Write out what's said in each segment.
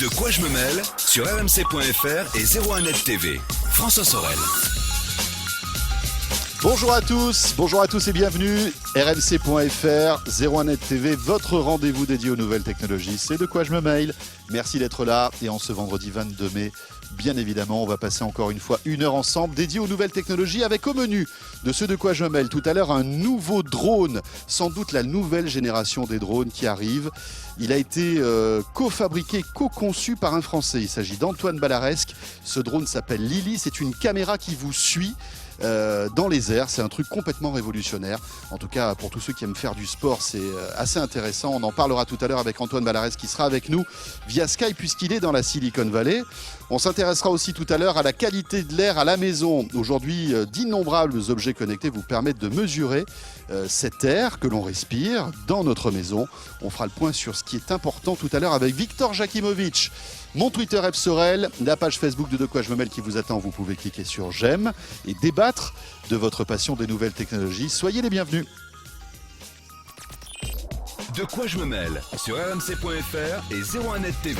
De quoi je me mêle sur rmc.fr et 01net TV. François Sorel. Bonjour à tous et bienvenue. rmc.fr, 01net TV, votre rendez-vous dédié aux nouvelles technologies. C'est De quoi je me mêle. Merci d'être là. Et en ce vendredi 22 mai, bien évidemment, on va passer encore une fois une heure ensemble dédiée aux nouvelles technologies avec au menu de ce De quoi je me mêle tout à l'heure un nouveau drone, sans doute la nouvelle génération des drones qui arrive. Il a été co-fabriqué, co-conçu par un Français. Il s'agit d'Antoine Balaresque. Ce drone s'appelle Lily. C'est une caméra qui vous suit dans les airs. C'est un truc complètement révolutionnaire. En tout cas, pour tous ceux qui aiment faire du sport, c'est assez intéressant. On en parlera tout à l'heure avec Antoine Balaresque qui sera avec nous via Skype puisqu'il est dans la Silicon Valley. On s'intéressera aussi tout à l'heure à la qualité de l'air à la maison. Aujourd'hui, d'innombrables objets connectés vous permettent de mesurer cet air que l'on respire dans notre maison. On fera le point sur ce qui est important tout à l'heure avec Victor Jakimovic. Mon Twitter F Sorel, la page Facebook de quoi je me mêle qui vous attend. Vous pouvez cliquer sur j'aime et débattre de votre passion des nouvelles technologies. Soyez les bienvenus. De quoi je me mêle sur rmc.fr et 01net TV.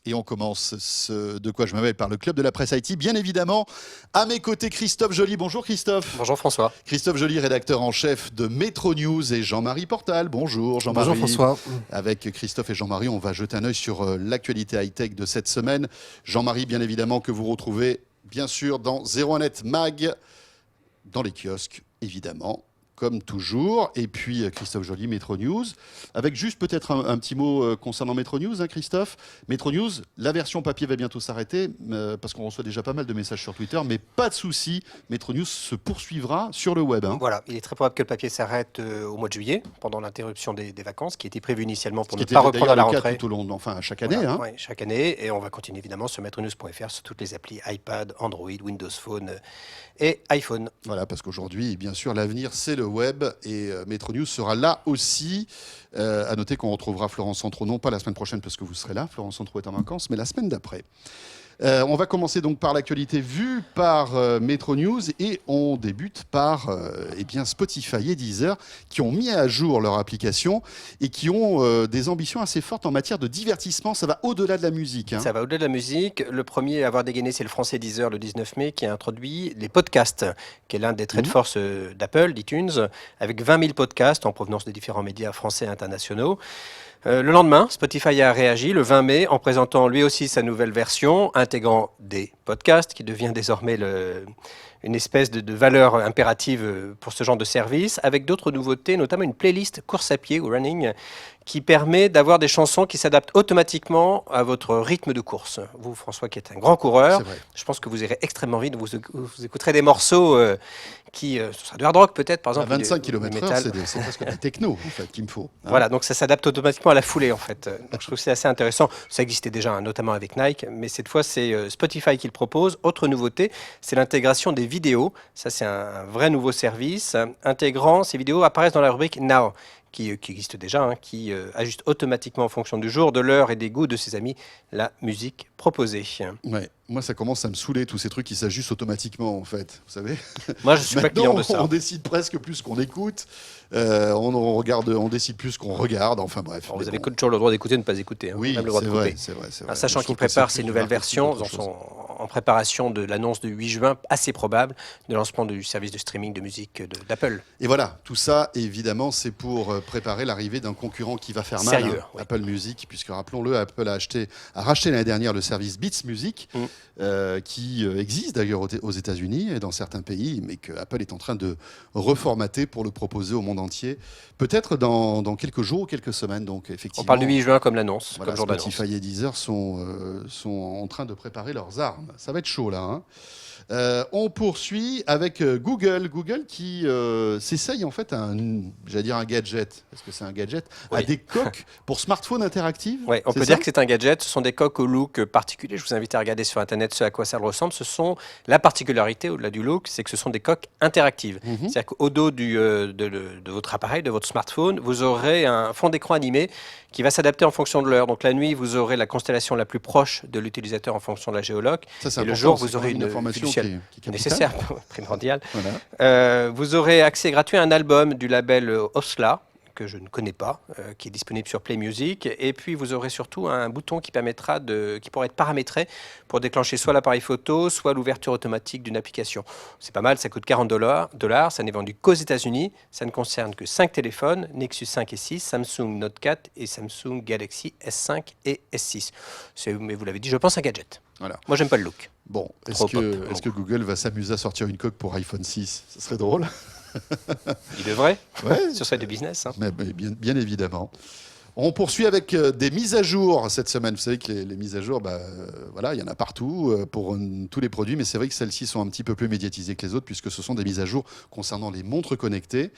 Et on commence ce De quoi je me mêle par le Club de la Presse IT. Bien évidemment, à mes côtés, Christophe Joly. Bonjour Christophe. Bonjour François. Christophe Joly, rédacteur en chef de Métro News, et Jean-Marie Portal. Bonjour Jean-Marie. Bonjour François. Avec Christophe et Jean-Marie, on va jeter un œil sur l'actualité high-tech de cette semaine. Jean-Marie, bien évidemment, que vous retrouvez bien sûr dans 01net Mag, dans les kiosques, évidemment, comme toujours. Et puis Christophe Joly, Métro News. Avec juste peut-être un petit mot concernant Métro News, hein, Christophe. Métro News, la version papier va bientôt s'arrêter, parce qu'on reçoit déjà pas mal de messages sur Twitter, mais pas de souci, Métro News se poursuivra sur le web. Hein. Voilà, il est très probable que le papier s'arrête au mois de juillet, pendant l'interruption des vacances, qui était prévue initialement pour ne pas reprendre à la rentrée. Tout au long, enfin chaque année. Voilà, hein. ouais, chaque année, et on va continuer évidemment sur metronews.fr, sur toutes les applis iPad, Android, Windows Phone et iPhone. Voilà, parce qu'aujourd'hui, bien sûr, l'avenir, c'est le web, et Métro News sera là aussi. À noter qu'on retrouvera Florence Centreau, non pas la semaine prochaine parce que vous serez là, Florence Centreau est en vacances, mais la semaine d'après. On va commencer donc par l'actualité vue par Métro News, et on débute par Spotify et Deezer qui ont mis à jour leur application et qui ont des ambitions assez fortes en matière de divertissement. Ça va au-delà de la musique. Hein. Ça va au-delà de la musique. Le premier à avoir dégainé, c'est le français Deezer le 19 mai qui a introduit les podcasts, qui est l'un des traits de force d'Apple, d'iTunes, avec 20 000 podcasts en provenance des différents médias français et internationaux. Le lendemain, Spotify a réagi le 20 mai en présentant lui aussi sa nouvelle version, intégrant des podcasts, qui devient désormais une espèce de valeur impérative pour ce genre de service, avec d'autres nouveautés, notamment une playlist course à pied ou running, qui permet d'avoir des chansons qui s'adaptent automatiquement à votre rythme de course. Vous, François, qui êtes un grand coureur, je pense que vous irez extrêmement vite, vous écouterez des morceaux qui, ce sera du hard rock peut-être, par exemple. À 25 km/h, c'est presque de la techno, en fait, qu'il me faut. Hein. Voilà, donc ça s'adapte automatiquement à la foulée, en fait. Donc je trouve que c'est assez intéressant. Ça existait déjà, hein, notamment avec Nike, mais cette fois, c'est Spotify qui le propose. Autre nouveauté, c'est l'intégration des vidéos. Ça, c'est un vrai nouveau service. Intégrant, ces vidéos apparaissent dans la rubrique Now, qui existe déjà, hein, qui ajuste automatiquement en fonction du jour, de l'heure et des goûts de ses amis la musique proposée. Ouais. Moi, ça commence à me saouler, tous ces trucs qui s'ajustent automatiquement, en fait. Vous savez. Moi, je suis pas client de ça. On décide presque plus qu'on écoute. On décide plus qu'on regarde. Enfin bref. Alors, vous avez toujours le droit d'écouter, de ne pas écouter. Hein. Oui, même le droit de couper. C'est vrai. Alors, sachant qu'ils préparent ces nouvelles versions, en préparation de l'annonce du 8 juin, assez probable, de lancement du service de streaming de musique d'Apple. Et voilà, tout ça, évidemment, c'est pour préparer l'arrivée d'un concurrent qui va faire mal. Sérieux, oui. Apple Music, puisque rappelons-le, Apple a racheté l'année dernière le service Beats Music, qui existe d'ailleurs aux États-Unis et dans certains pays, mais que Apple est en train de reformater pour le proposer au monde entier, peut-être dans quelques jours ou quelques semaines. Donc, effectivement, on parle du 8 juin comme l'annonce. Voilà, comme Spotify et Deezer sont en train de préparer leurs armes. Ça va être chaud là. Hein. On poursuit avec Google qui s'essaye en fait à un gadget. Est-ce que c'est un gadget? Oui. À des coques pour smartphones interactifs. Oui, on peut dire que c'est un gadget. Ce sont des coques au look particulier. Je vous invite à regarder sur Internet ce à quoi ça ressemble. La particularité au-delà du look, c'est que ce sont des coques interactives. C'est-à-dire qu'au dos de votre appareil, de votre smartphone, vous aurez un fond d'écran animé qui va s'adapter en fonction de l'heure. Donc la nuit, vous aurez la constellation la plus proche de l'utilisateur en fonction de la géoloc. Ça, et le jour, vous aurez une information qui est nécessaire, primordiale. Voilà. Vous aurez accès gratuit à un album du label Osla, que je ne connais pas, qui est disponible sur Play Music. Et puis vous aurez surtout un bouton qui pourra être paramétré pour déclencher soit l'appareil photo, soit l'ouverture automatique d'une application. C'est pas mal, ça coûte $40, ça n'est vendu qu'aux États-Unis. Ça ne concerne que 5 téléphones, Nexus 5 et 6, Samsung Note 4 et Samsung Galaxy S5 et S6. Mais vous l'avez dit, je pense un gadget. Voilà. Moi, j'aime pas le look. Bon, est-ce que Google va s'amuser à sortir une coque pour iPhone 6 ? Ce serait drôle. Il devrait, Ouais. sur site de business. Mais bien évidemment. On poursuit avec des mises à jour cette semaine. Vous savez que les mises à jour, voilà, il y en a partout pour tous les produits, mais c'est vrai que celles-ci sont un petit peu plus médiatisées que les autres puisque ce sont des mises à jour concernant les montres connectées.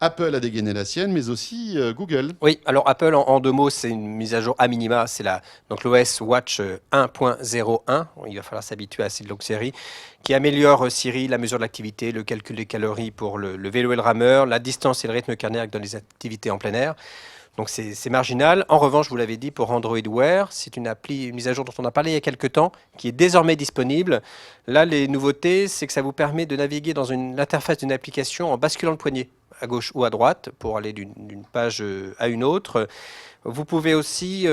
Apple a dégainé la sienne, mais aussi Google. Oui, alors Apple, en 2 mots, c'est une mise à jour à minima. C'est donc l'OS Watch 1.01. Il va falloir s'habituer à cette longue série qui améliore Siri, la mesure de l'activité, le calcul des calories pour le vélo et le rameur, la distance et le rythme cardiaque dans les activités en plein air. Donc c'est marginal. En revanche, vous l'avez dit, pour Android Wear, c'est une mise à jour dont on a parlé il y a quelques temps, qui est désormais disponible. Là, les nouveautés, c'est que ça vous permet de naviguer dans l'interface d'une application en basculant le poignet à gauche ou à droite pour aller d'une page à une autre. Vous pouvez aussi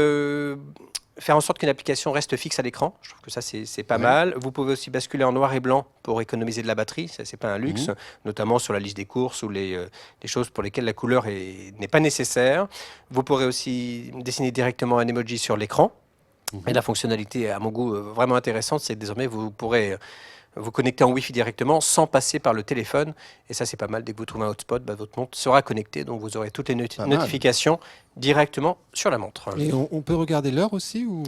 faire en sorte qu'une application reste fixe à l'écran. Je trouve que ça, c'est pas mal. Vous pouvez aussi basculer en noir et blanc pour économiser de la batterie. Ça, c'est pas un luxe, notamment sur la liste des courses ou les choses pour lesquelles la couleur n'est pas nécessaire. Vous pourrez aussi dessiner directement un emoji sur l'écran. Et la fonctionnalité, à mon goût, vraiment intéressante, c'est que désormais, vous pourrez vous connecter en Wi-Fi directement sans passer par le téléphone. Et ça, c'est pas mal. Dès que vous trouvez un hotspot, votre montre sera connectée. Donc, vous aurez toutes les notifications directement sur la montre. Et on peut regarder l'heure aussi ou...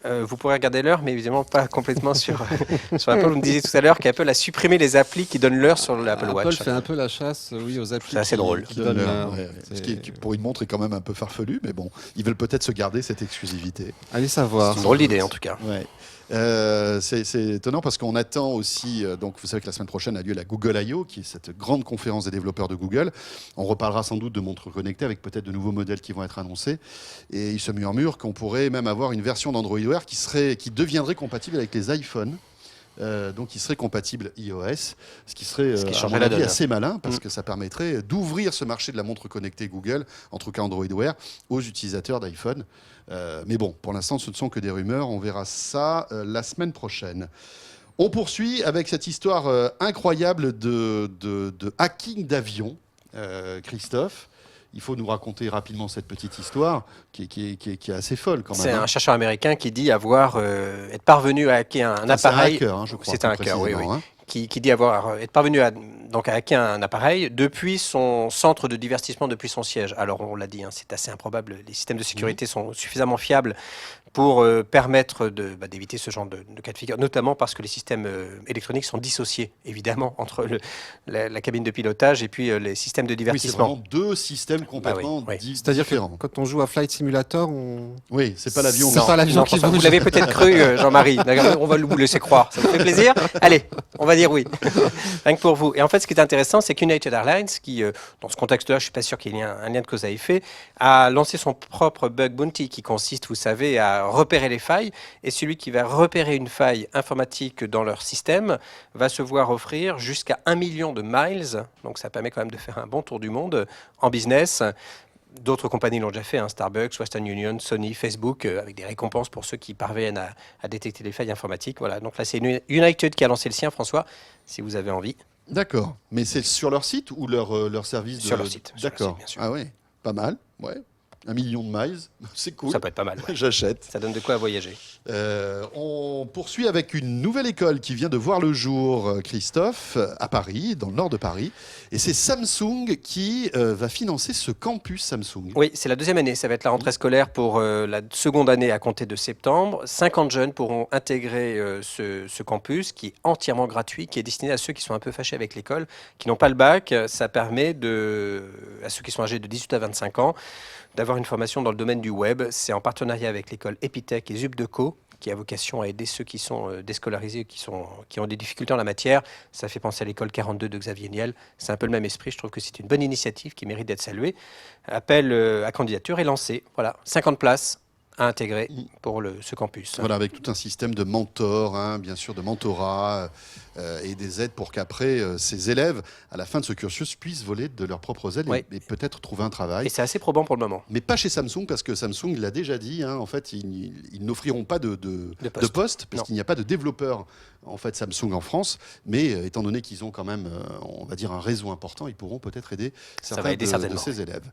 Vous pourrez regarder l'heure, mais évidemment pas complètement sur Apple. Vous me disiez tout à l'heure qu'Apple a supprimé les applis qui donnent l'heure sur l'Apple Watch. Apple fait un peu la chasse aux applis. C'est assez drôle. Qui donnent l'heure. Ce qui, pour une montre, est quand même un peu farfelu, mais bon, ils veulent peut-être se garder cette exclusivité. Allez savoir. C'est une drôle d'idée, en tout cas. Ouais. C'est étonnant parce qu'on attend aussi, donc vous savez que la semaine prochaine a lieu la Google I.O., qui est cette grande conférence des développeurs de Google. On reparlera sans doute de montres connectées avec peut-être de nouveaux modèles qui vont être annoncés. Et il se murmure qu'on pourrait même avoir une version d'Android Wear qui deviendrait compatible avec les iPhones. Donc, il serait compatible iOS, ce qui serait à mon avis assez malin parce que ça permettrait d'ouvrir ce marché de la montre connectée Google, en tout cas Android Wear, aux utilisateurs d'iPhone. Mais bon, pour l'instant, ce ne sont que des rumeurs. On verra ça la semaine prochaine. On poursuit avec cette histoire incroyable de hacking d'avion. Christophe, il faut nous raconter rapidement cette petite histoire qui est assez folle quand même. C'est un chercheur américain qui dit être parvenu à hacker un appareil. C'est un hacker, je crois. C'est un hacker, oui. Hein. Qui dit être parvenu à hacker un appareil depuis son centre de divertissement, depuis son siège. Alors on l'a dit, c'est assez improbable. Les systèmes de sécurité sont suffisamment fiables pour permettre d'éviter ce genre de cas de figure, notamment parce que les systèmes électroniques sont dissociés, évidemment, entre la cabine de pilotage et puis les systèmes de divertissement. Oui, c'est vraiment 2 systèmes complètement différents. C'est-à-dire que quand on joue à Flight Simulator, Oui, c'est pas l'avion. C'est pas l'avion qui bouge. Vous l'avez peut-être cru, Jean-Marie. On va vous laisser croire. Ça vous fait plaisir ? Allez, on va dire oui. Rien que pour vous. Et en fait, ce qui est intéressant, c'est qu'United Airlines, qui, dans ce contexte-là, je ne suis pas sûr qu'il y ait un lien de cause à effet, a lancé son propre bug bounty qui consiste, vous savez, à repérer les failles. Et celui qui va repérer une faille informatique dans leur système va se voir offrir jusqu'à 1 million de miles. Donc, ça permet quand même de faire un bon tour du monde en business. D'autres compagnies l'ont déjà fait, Starbucks, Western Union, Sony, Facebook, avec des récompenses pour ceux qui parviennent à détecter les failles informatiques. Voilà. Donc là, c'est United qui a lancé le sien, François, si vous avez envie. D'accord. Mais c'est sur leur site ou leur service Sur leur site. D'accord. Bien sûr. Ah ouais, pas mal. Ouais. 1 million de miles, c'est cool. Ça peut être pas mal. Ouais. J'achète. Ça donne de quoi voyager. On poursuit avec une nouvelle école qui vient de voir le jour, Christophe, à Paris, dans le nord de Paris. Et c'est Samsung qui va financer ce campus Samsung. Oui, c'est la 2e année. Ça va être la rentrée scolaire pour la 2e année à compter de septembre. 50 jeunes pourront intégrer ce campus qui est entièrement gratuit, qui est destiné à ceux qui sont un peu fâchés avec l'école, qui n'ont pas le bac. Ça permet à ceux qui sont âgés de 18 à 25 ans d'avoir une formation dans le domaine du web. C'est en partenariat avec l'école Epitech et Zubdeco, qui a vocation à aider ceux qui sont déscolarisés, qui ont des difficultés en la matière. Ça fait penser à l'école 42 de Xavier Niel. C'est un peu le même esprit. Je trouve que c'est une bonne initiative qui mérite d'être saluée. Appel à candidature est lancé. Voilà, 50 places. à intégrer pour ce campus. Voilà, avec tout un système de mentors, hein, bien sûr, de mentorat et des aides pour qu'après, ces élèves, à la fin de ce cursus, puissent voler de leurs propres ailes Oui. et peut-être trouver un travail. Et c'est assez probant pour le moment. Mais pas chez Samsung, parce que Samsung l'a déjà dit, hein, en fait, ils n'offriront pas de poste, parce Non. qu'il n'y a pas de développeurs en fait, Samsung en France. Mais étant donné qu'ils ont quand même, on va dire, un réseau important, ils pourront peut-être aider Ça certains va aider de certainement. ces élèves.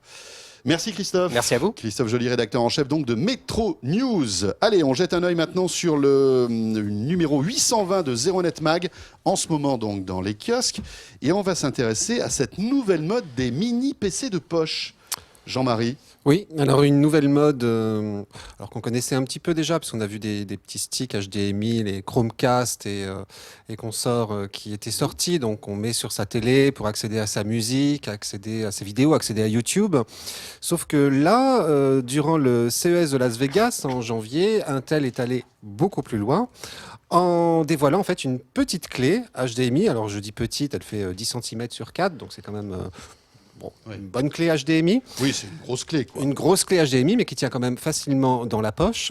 Merci Christophe. Merci à vous. Christophe Joly, rédacteur en chef donc de Métro News. Allez, on jette un œil maintenant sur le numéro 820 de Zero Net Mag, en ce moment donc dans les kiosques. Et on va s'intéresser à cette nouvelle mode des mini PC de poche. Jean-Marie. Oui, alors une nouvelle mode, alors qu'on connaissait un petit peu déjà, parce qu'on a vu des petits sticks HDMI, les Chromecast et consorts qui étaient sortis. Donc on met sur sa télé pour accéder à sa musique, accéder à ses vidéos, accéder à YouTube. Sauf que là, durant le CES de Las Vegas en janvier, Intel est allé beaucoup plus loin en dévoilant en fait une petite clé HDMI. Alors je dis petite, elle fait 10 cm sur 4, donc c'est quand même... Oui. Une bonne clé HDMI. Oui, c'est une grosse clé, quoi. Une grosse clé HDMI, mais qui tient quand même facilement dans la poche.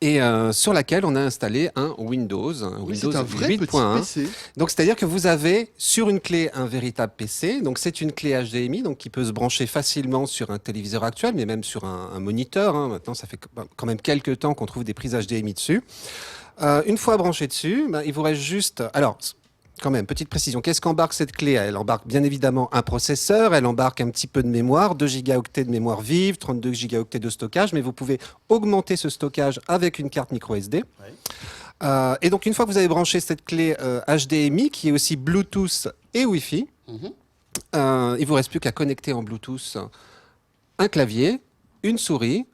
Et sur laquelle on a installé un Windows, Oui, Windows c'est un vrai petit 8.1. PC. Donc c'est-à-dire que vous avez sur une clé un véritable PC. Donc c'est une clé HDMI, donc qui peut se brancher facilement sur un téléviseur actuel, mais même sur un moniteur. Hein. Maintenant, ça fait quand même quelques temps qu'on trouve des prises HDMI dessus. Une fois branché dessus, il vous reste juste... Alors, quand même, petite précision. Qu'est-ce qu'embarque cette clé? Elle embarque bien évidemment un processeur, elle embarque un petit peu de mémoire, 2 gigaoctets de mémoire vive, 32 gigaoctets de stockage, mais vous pouvez augmenter ce stockage avec une carte micro SD. Ouais. Et donc, une fois que vous avez branché cette clé HDMI, qui est aussi Bluetooth et Wi-Fi, il ne vous reste plus qu'à connecter en Bluetooth un clavier, une souris.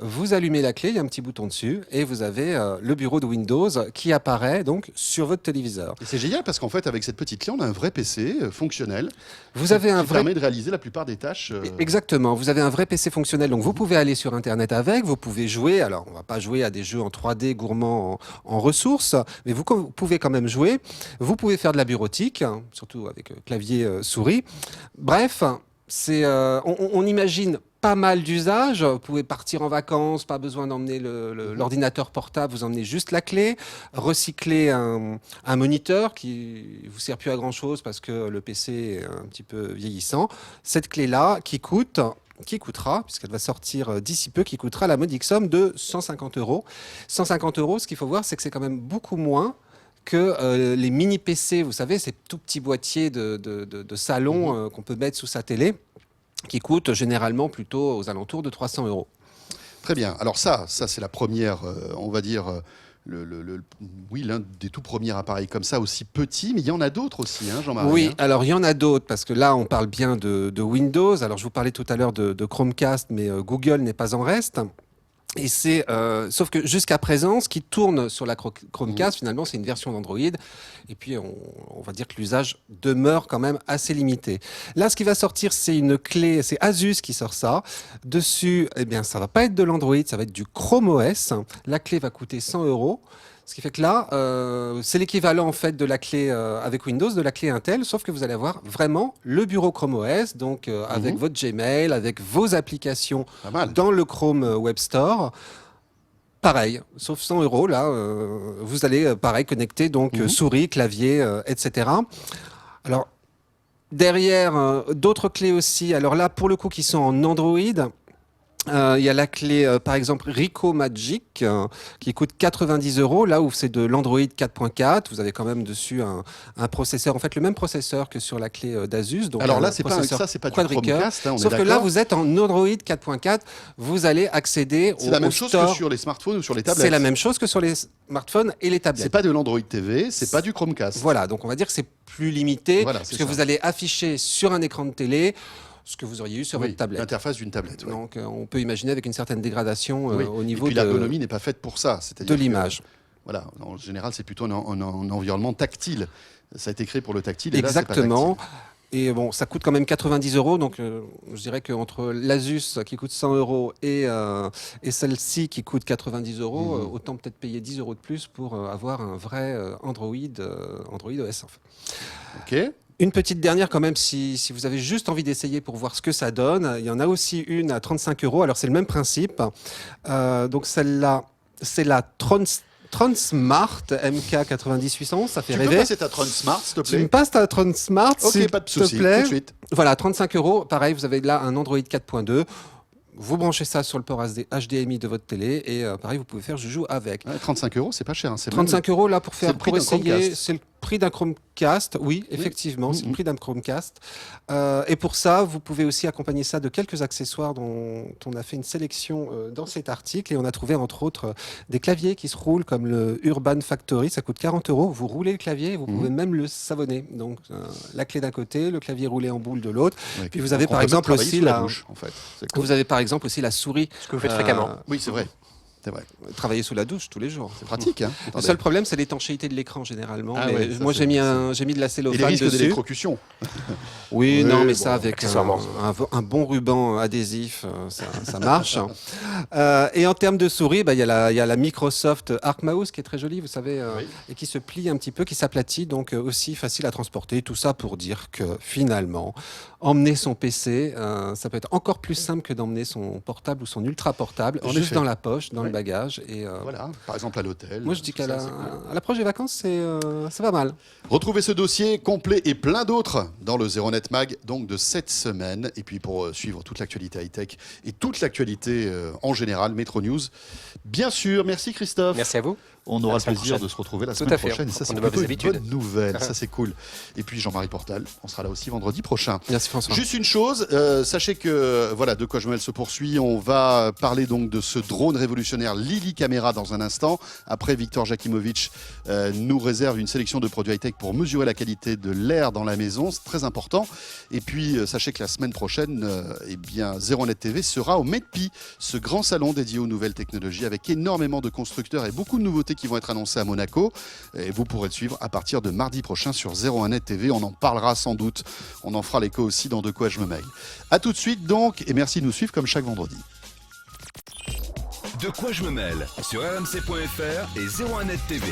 Vous allumez la clé, il y a un petit bouton dessus, et vous avez le bureau de Windows qui apparaît donc sur votre téléviseur. Et c'est génial parce qu'en fait, avec cette petite clé, on a un vrai PC fonctionnel. Vous avez un qui vrai... permet de réaliser la plupart des tâches. Exactement, vous avez un vrai PC fonctionnel, donc vous pouvez aller sur Internet avec, vous pouvez jouer, alors on ne va pas jouer à des jeux en 3D gourmands en ressources, mais vous pouvez quand même jouer, vous pouvez faire de la bureautique, hein, surtout avec clavier souris. Bref, on imagine pas mal d'usages. Vous pouvez partir en vacances, pas besoin d'emmener l'ordinateur portable, vous emmenez juste la clé, recycler un moniteur qui vous sert plus à grand chose parce que le PC est un petit peu vieillissant. Cette clé-là qui coûtera, puisqu'elle va sortir d'ici peu, qui coûtera la modique somme de 150 €. 150 €, ce qu'il faut voir, c'est que c'est quand même beaucoup moins que les mini PC, vous savez, ces tout petits boîtiers de salon qu'on peut mettre sous sa télé, qui coûtent généralement plutôt aux alentours de 300 €. Très bien. Alors ça c'est la première, on va dire, oui, l'un des tout premiers appareils comme ça, aussi petit, mais il y en a d'autres aussi, hein, Jean-Marie. Oui, alors il y en a d'autres, parce que là, on parle bien de Windows. Alors, je vous parlais tout à l'heure de Chromecast, mais Google n'est pas en reste. Et c'est, sauf que jusqu'à présent, ce qui tourne sur la Chromecast, finalement, c'est une version d'Android. Et puis, on va dire que l'usage demeure quand même assez limité. Là, ce qui va sortir, c'est une clé, c'est Asus qui sort ça. Dessus, eh bien, ça va pas être de l'Android, ça va être du Chrome OS. La clé va coûter 100 €. Ce qui fait que là, c'est l'équivalent en fait de la clé avec Windows, de la clé Intel, sauf que vous allez avoir vraiment le bureau Chrome OS, donc avec votre Gmail, avec vos applications dans le Chrome Web Store. Pareil, sauf 100 € là, vous allez pareil connecter donc souris, clavier, etc. Alors derrière, d'autres clés aussi. Alors là, pour le coup, qui sont en Android. Il y a la clé, par exemple, Ricoh Magic, qui coûte 90 €, là où c'est de l'Android 4.4. Vous avez quand même dessus un processeur, en fait, le même processeur que sur la clé d'Asus. Donc alors là, c'est pas du Chromecast, hein, on sauf est que là, d'accord. vous êtes en Android 4.4. Vous allez accéder C'est la même au chose store. que sur les smartphones ou sur les tablettes. C'est la même chose que sur les smartphones et les tablettes. C'est pas de l'Android TV, c'est pas du Chromecast. Voilà, donc on va dire que c'est plus limité, Voilà, puisque vous allez afficher sur un écran de télé ce que vous auriez eu sur votre tablette. L'interface d'une tablette. Ouais. Donc on peut imaginer avec une certaine dégradation au niveau et puis l'ergonomie n'est pas faite pour ça. De l'image. Voilà, en général, c'est plutôt un environnement tactile. Ça a été créé pour le tactile. Exactement. Et là, c'est pas tactile. Et bon, ça coûte quand même 90 €. Donc, je dirais qu'entre l'Asus qui coûte 100 € et celle-ci qui coûte 90 €, autant peut-être payer 10 € de plus pour avoir un vrai Android OS. En fait. Ok. Une petite dernière quand même, si vous avez juste envie d'essayer pour voir ce que ça donne. Il y en a aussi une à 35 €. Alors c'est le même principe. Donc celle-là, c'est la Tron Smart MK 90811. Ça fait Tu rêver. peux passer ta Tron Smart, s'il te Tu me plaît? passes ta Tron Smart, Ok, s'il pas de te souci, plaît. tout de suite. Voilà, 35 €. Pareil, vous avez là un Android 4.2. Vous branchez ça sur le port HDMI de votre télé et pareil, vous pouvez faire joujou avec. Ouais, 35 €, c'est pas cher. Hein, c'est 35 € là pour c'est le faire, prix pour d'un essayer, Chromecast. c'est le prix d'un Chromecast. Oui, effectivement, c'est le prix d'un Chromecast. Et pour ça, vous pouvez aussi accompagner ça de quelques accessoires dont on a fait une sélection dans cet article et on a trouvé entre autres des claviers qui se roulent comme le Urban Factory. Ça coûte 40 €. Vous roulez le clavier et vous pouvez même le savonner. Donc la clé d'un côté, le clavier roulé en boule de l'autre. Ouais, Puis vous avez donc on par peut exemple même travailler aussi sous la la douche, en fait. C'est cool. vous avez par exemple aussi la souris. Ce que vous faites fréquemment. Oui, c'est vrai. C'est vrai. Travailler sous la douche tous les jours. C'est pratique. Hein. Le Attendez. seul problème, c'est l'étanchéité de l'écran généralement. Ah Mais ouais, ça, moi, c'est- j'ai mis de la Et les cellophane risques dessus. d'électrocution. Oui, Oui, non, mais bon, ça avec accessoirement. un bon ruban adhésif, ça marche. Et en termes de souris, il y a la Microsoft Arc Mouse qui est très jolie, vous savez, Oui. et qui se plie un petit peu, qui s'aplatit, donc aussi facile à transporter. Tout ça pour dire que finalement, emmener son PC, ça peut être encore plus simple que d'emmener son portable ou son ultra portable, En juste effet. dans la poche, dans le Ouais. bagage. Et Voilà, par exemple à l'hôtel. moi, je dis tout qu'à ça, la, c'est cool. à l'approche des vacances, c'est pas mal. Retrouvez ce dossier complet et plein d'autres dans le ZeroNet Mag donc de cette semaine. Et puis pour suivre toute l'actualité high-tech et toute l'actualité en général, Metro News. Bien sûr, merci Christophe. Merci à vous. On aura À la le semaine plaisir prochaine. de se retrouver la Tout semaine à fait. prochaine. Et ça, c'est On va plutôt des une habitudes. bonne nouvelle. Ça, c'est cool. Et puis Jean-Marie Portal, on sera là aussi vendredi prochain. Merci François. Juste une chose, sachez que voilà, De quoi je me mêle se poursuit. On va parler donc de ce drone révolutionnaire Lily Camera dans un instant. Après, Victor Jakimovic nous réserve une sélection de produits high-tech pour mesurer la qualité de l'air dans la maison. C'est très important. Et puis, sachez que la semaine prochaine, eh bien, ZeroNet TV sera au MEDPI, ce grand salon dédié aux nouvelles technologies avec énormément de constructeurs et beaucoup de nouveautés qui vont être annoncées à Monaco. Et vous pourrez le suivre à partir de mardi prochain sur 01net TV. On en parlera sans doute. On en fera l'écho aussi dans De quoi je me mêle. A tout de suite donc, et merci de nous suivre comme chaque vendredi. De quoi je me mêle sur rmc.fr et 01net TV.